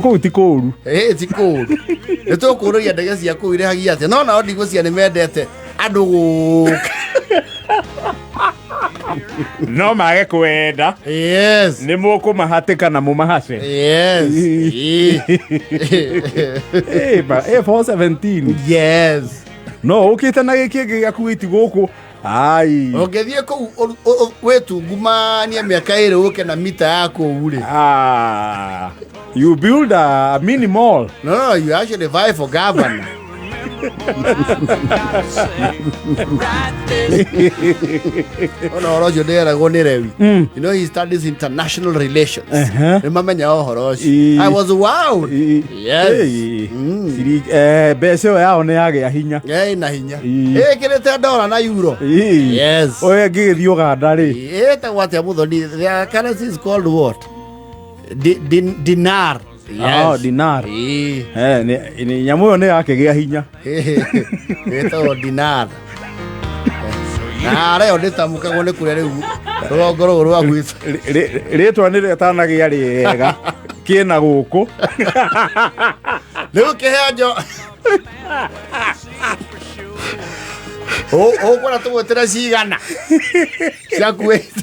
Kũu ti kũũru. Ti kũũru. Nĩtũkũũrũria ndege cia kũu irĩhagia atĩa. No nao ndigũcia nĩmendete andũ gũũka. No mage kwenda. Yes. Nĩ mũkũmahatĩka na mũmahace. Yes. A417. Yes. No ũkĩte na gĩkĩ gĩa Kuwait gũkũ. Ai. Ũngĩthiĩ kũu wĩtungumanie mĩaka ĩrĩ ũke na mita ya kũu rĩ. You build a mini mall. No, you actually vie for governor. You know, he studies international relations. I was wow. Yes. Beseo yao nĩ yagĩa hinya. Na hinya. Kĩrĩte $1 na euro. Yes. Oya ngĩgĩthiĩ Uganda rĩ. What their currency is called what? Dinar. Yes. Oh, Dinar. Ni nyamũ ĩyo nĩ yakĩgĩa hinya. Ĩtagwo Dinar. Na rĩo ndĩtamũkagwo nĩ kũrĩa rĩu rũgongo rũrũ rwa gwitũ. Rĩtwa nĩ rĩtanagĩa rĩega kĩna gũkũ. Rĩu kĩhenjo. Ũkwona tũgwĩtĩre cigana cia Kuwait.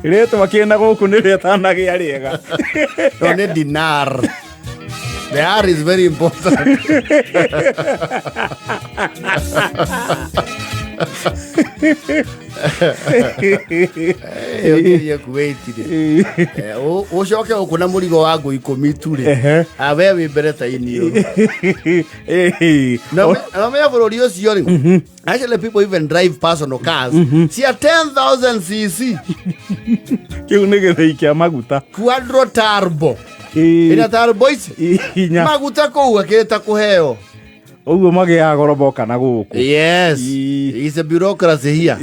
Rĩtwa kĩna gũkũ nĩ rĩtanagĩa rĩega. No nĩ Dinar. The R is very important. Ucoke ukuna mũrigo wa ngũ 10 tu rĩ. We wĩ mbere ta inio. No me bũrũri ũcio rĩ. Actually people even drive personal cars. Cia 10,000 cc. Kĩu nĩ gĩthĩi kĩa maguta. Quadro turbo. Ina turbo ici. Maguta kũu akĩta kũheo. Ũguo magĩaga goro boka na gũkũ. Yes. It's a bureaucracy here.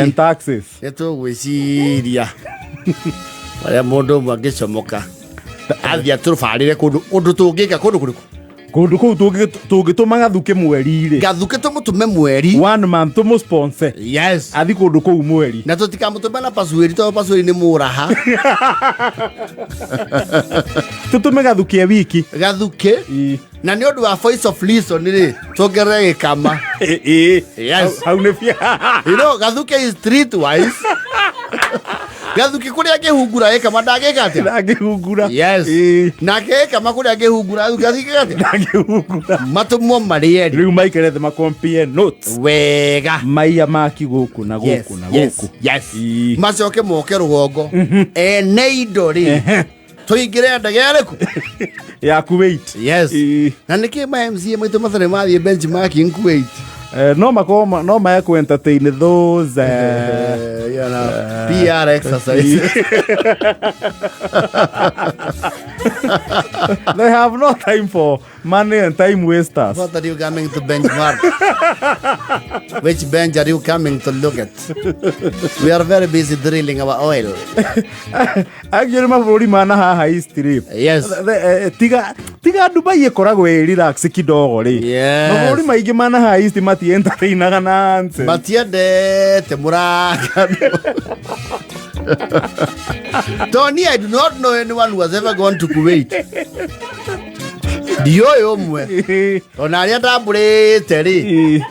And taxes. Nĩtũgwĩciria. Marĩa mũndũ ũmwe angĩcomoka. Athiĩ atũbarĩre kũndũ tũngĩka kũndũ kũrĩkũ. Kũndũ kũu tũngĩtũma gathuke mweri rĩ. Gathuke tũmũtũme mweri. 1 month tũmũsponsor. Yes. Athi kũndũ kũu mweri. Na tũtikamũtũme na password tondũ password nĩ mũraha. Tũtũme gathuke wiki. Gathuke. Na nĩ ũndũ wa voice of reason rĩ tũngerere gĩkama. Yes. Hau nĩ bia. You know, gathuke is streetwise. Gathuke kũrĩa angĩhungura gĩkama ndangĩka atĩa? Ndangĩhungura. Yes. Na gĩkama kũrĩa angĩhungura gathuke atĩa? Ndangĩhungura. Matũmwo marĩeri. Rĩu maikare thĩ ma compare notes. Wega. Maiya maki gũkũ na gũkũ na gũkũ. Yes. Macoke moke rũgongo. Ene indo rĩ. Tũingĩre ndege ĩrĩkũ? Ya Kuwait. Yes. Na nĩkĩ ma MCA maitũ matarĩ mathiĩ benchmarking Kuwait? No ma ku entertain those PR exercise. They have no time for money and time wasters. What are you coming to benchmark? Which bench are you coming to look at? We are very busy drilling our oil. Actually, mabũrũri mana haha history. Yes. Tiga Dubai ĩkoragwo relax kidogo rĩ. Yes. Mabũrũri maingĩ mana haha history mati entertainaga nonsense. Matiendete mũragano. Tony, I do not know anyone who has ever gone to Kuwait. Ndiũĩ ũmwe. Ona arĩa ndambũrĩte rĩ.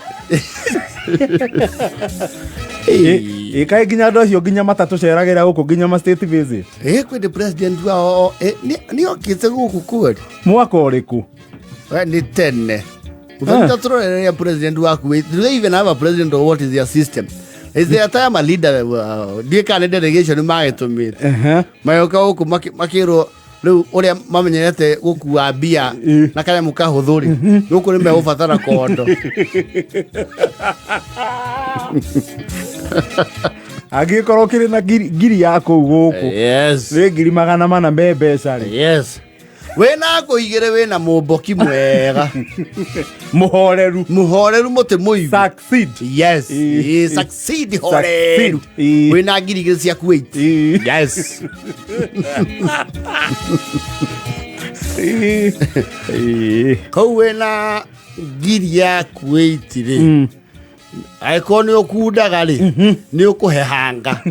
Kaĩ nginya andũ acio nginya matatũceragĩra gũkũ nginya ma state visit. Kwĩ the president wao nĩ okĩte gũkũ kweli. Mwaka ũrĩkũ? Nĩ tene. Utamtatrorerea president wa Kuwait. Do they even have a president or what is their system? Is there a time a leader? Ndiĩ kana delegation magĩtũmĩte. Mayoka gũkũ makĩrwo rĩu ũrĩa mamenyerete gũkua mbia na kanyamũ kahũthũ rĩ. Gũkũ nĩ megũbatara kondo. Angĩkorwo kĩrĩ na ngiri ya kũu gũkũ. Yes. Nĩ 400 me mbeca rĩ. Yes. Wena kũigĩre wena mũmboki mwega. Muhoreru mũtĩ mũigu. Succeed. Yes. Succeed horeru. Wena ngiri 2 cia Kuwait. Yes. Kau wena ngiri ya Kuwait rĩ. Aiko ni okudaga ri ni ukuhehanga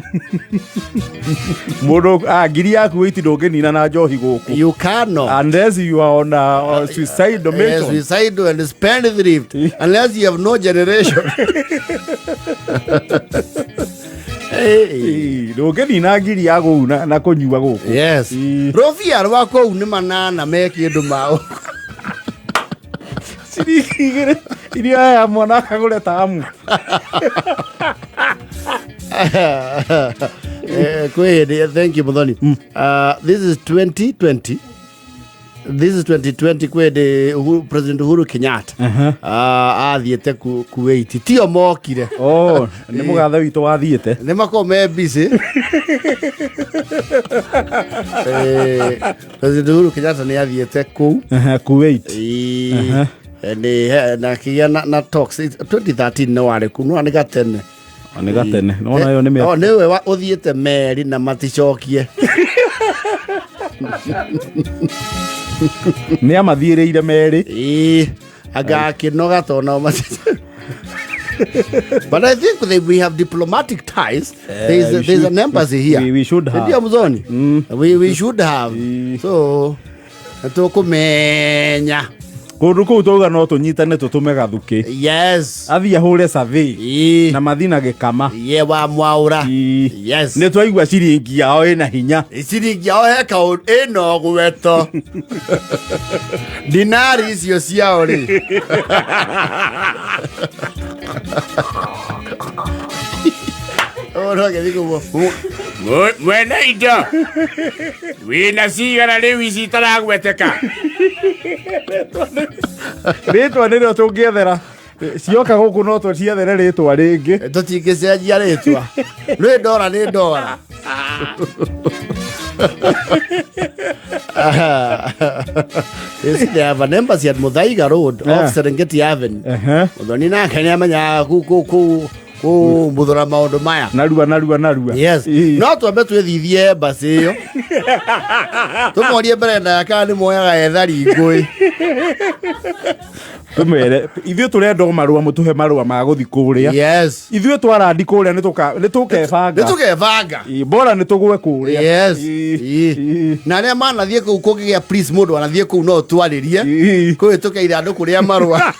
Mundu ngiri yaku witi ndunginina na njohi guku. You cannot Unless you are on a suicide mission. Yes, suicide and spendthrift. Unless you have no generation. Hey, ndunginina ngiri yaku na kunyua guku. Yes. Rofia rwako ni manana me kindu mao. Ciringi iria ya mwana kagure tamu. Thank you, Muthoni. This is 2020. This is 2020 kwede President Uhuru Kenyatta. Athiete Kuwait. Tio mokire. Oh, ni mugathe witu wathiete. Ni mako me busy. President Uhuru Kenyatta ni athiete ku Kuwait. Na kia na talks 2013 no wale kuno anika tene. Anika tene. No na yo ni me. Oh, niwe wa uthiete meri na maticokie. Ni amathiireire meri. Aga kinoga tona maticokie. But I think we have diplomatic ties. There's an embassy here. We should have. We should have. So, tukumenya. Kundu kuu tuga no tunyitane tutume gathuki. Yes. Athi ahure survey. Na mathina gikama. Ye wa mwaura. Yes. Ni twaigua ciringi yao ina hinya. Ciringi yao heka ino gweto. Dinar icio ciao ri. Ora digo mwena indo. Wina cigana riu ici taragweteka. Ritwa nĩrĩo tũngĩethera cioka gũkũ no tũciethere rĩtwa rĩngĩ tũtingĩcenjia rĩtwa nĩ ndora nĩ ndora. Yes, they have an embassy at Muthaiga Road off Serengeti Avenue. Muthoni nake nĩamenyaga ku muthura maundu maya narua. Yes. No twambe twithithie embassy iyo tumorie Brenda yakani moyaga ethari ngui tumere ithuĩ tũrenda marũa mũtũhe marũa ma gũthi kũrĩa. Yes. Ithuĩ twarandi kũrĩa nĩtũkebanga bora nĩtũgwe kũrĩa. Yes. Na arĩa manathiĩ kũu kũngĩgĩa please mũndũ anathiĩ kũu no twarĩrie kũhĩtũka ithandũkũ rĩa marũa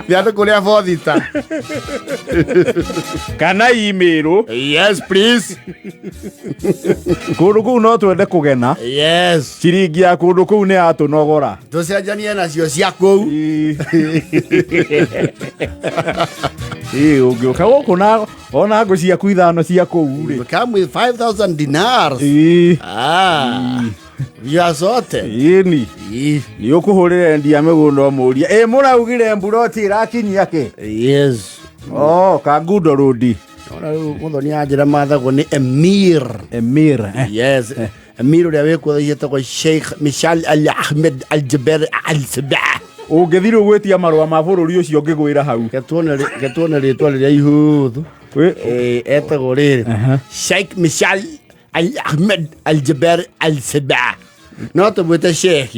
ithandũkũ rĩa bothita kana email. Yes, please. Kũndũ kũu no twende kũgena. Yes. Ciringi ya kũndũ kũu nĩ yatũnogora. Tũcenjanie nacio cia kũu. Ũngĩũka gũkũ na ona ngũ ciaku ithano cia kũu rĩ. Come with 5,000 dinars. Vya zote. Ni ũkũhũrĩra endia mĩgũnda ũmũria. Mũraugire mburoti ĩrakinyia kĩ? Yes. Kangundo Road. Muthoni anjĩra mathagwo nĩ Emir. Yes. Emir ũrĩa wĩkuo yetagwo Sheikh Mishal Al-Ahmed Al-Jaber Al-Sabah. Ũngĩthirĩ gwĩtia marũa ma bũrũri ũcio ũngĩgwĩra hau. Getuone rĩtwa rĩrĩa ihũthũ. Etagwo rĩrĩ Sheikh Mishal Al-Ahmed Al-Jaber Al-Sabah. No tũmwĩte Sheikh.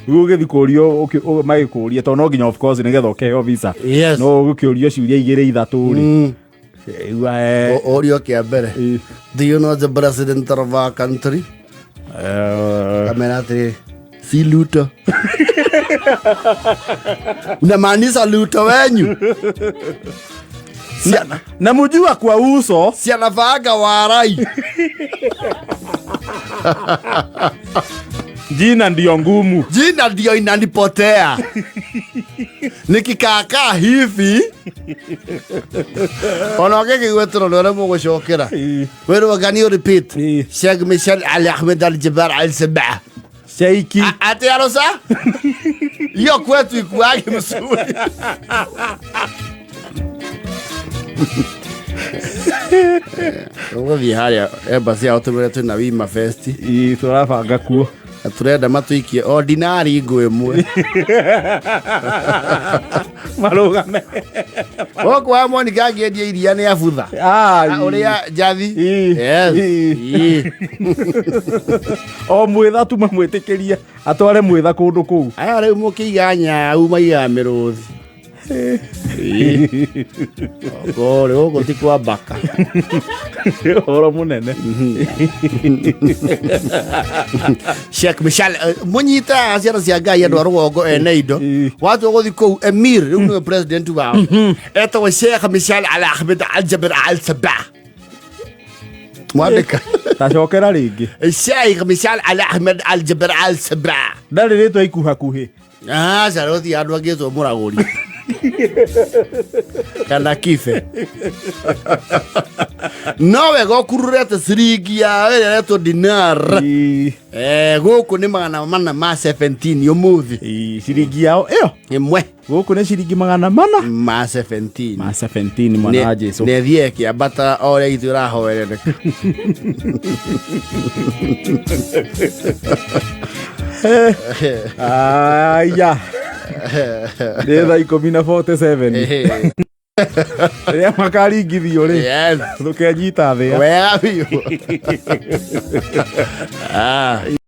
Ũgĩthi kũrio magĩkũria tondũ no nginya of course nĩgetha ũkeheo visa. No ũgĩkĩũrio ciũria 2-3 rĩ. Orio kĩa mbere. Do you know the president of our country? Amenatri si Luto. Unamaanisha Luto wenyu? Na mujua kwa uso si anavaaga warai. Jina ndio ngumu. Jina ndio inanipotea. Nikikakaa hivi onogeke gwetro lore mũgũcokera. Wewe gani repeat? Sheikh Mishal Al-Ahmed Al-Jaber Al-Sabah. Sheikh. Ate arosa? Hiyo kwetu ikuagi mzuri. Ngovi haria embassy autumire tuna wima fest. Turabanga kuo. Turenda matuikie ordinary ngũ ĩmwe. Marũgame. Okwa Monica ngĩendia iria nĩ abutha. Ũrĩa njathi. Yes. O mwĩtha tuma mwĩtĩkĩrie atware mwĩtha kũndũ kũu. Aya rĩu mũkĩiga nyau maiga mĩrũthi. Kore huko tikwa baka. Horo munene. Sheikh Mishal munyita asiara siaga ya ndo rugo eneido. Watu go diko emir ni president wa. Eto wa Sheikh Mishal ala Ahmed al-Jabr al-Sabah. Mwandika. Tacokera ringi. Sheikh Mishal ala Ahmed al-Jabr al-Sabah. Ndari ritwa ikuhakuhi. Sarothi andu agitwo muraguri. Kana kife. Nowe gokururete ciringi ya wereretwo Dinar. Guku ni magana mana ma 17 umuthi. Ciringi yao iyo imwe. Guku ni ciringi magana mana ma 17. Ma 17 mwana wa Jesu. Ne thie ki abata ore ithura hoerere. Aya. Ndetha 10:47. Ria makaringithio ri. Yes. Ndukenyita thia. Where are you?